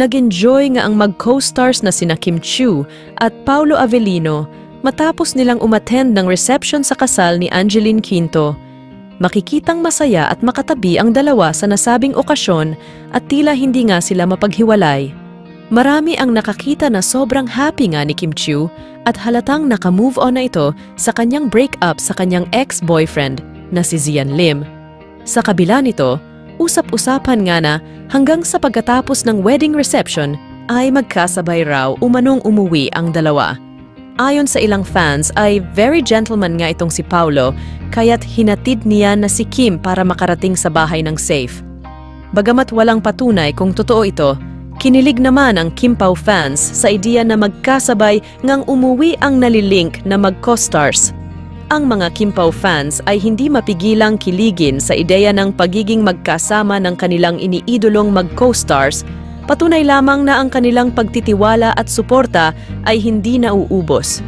Nag-enjoy nga ang mag-co-stars na sina Kim Chiu at Paolo Avellino matapos nilang umattend ng reception sa kasal ni Angeline Quinto. Makikitang masaya at makatabi ang dalawa sa nasabing okasyon at tila hindi nga sila mapaghiwalay. Marami ang nakakita na sobrang happy nga ni Kim Chiu at halatang naka-move on na ito sa kanyang breakup sa kanyang ex-boyfriend na si Zian Lim. Sa kabila nito, usap-usapan nga na hanggang sa pagkatapos ng wedding reception ay magkasabay raw umanong umuwi ang dalawa. Ayon sa ilang fans ay very gentleman nga itong si Paolo kaya't hinatid niya na si Kim para makarating sa bahay ng safe. Bagamat walang patunay kung totoo ito, kinilig naman ang Kim Pao fans sa ideya na magkasabay ngang umuwi ang nalilink na mag-co-stars. Ang mga Kim Pao fans ay hindi mapigilang kiligin sa ideya ng pagiging magkasama ng kanilang iniidolong mag-co-stars, patunay lamang na ang kanilang pagtitiwala at suporta ay hindi nauubos.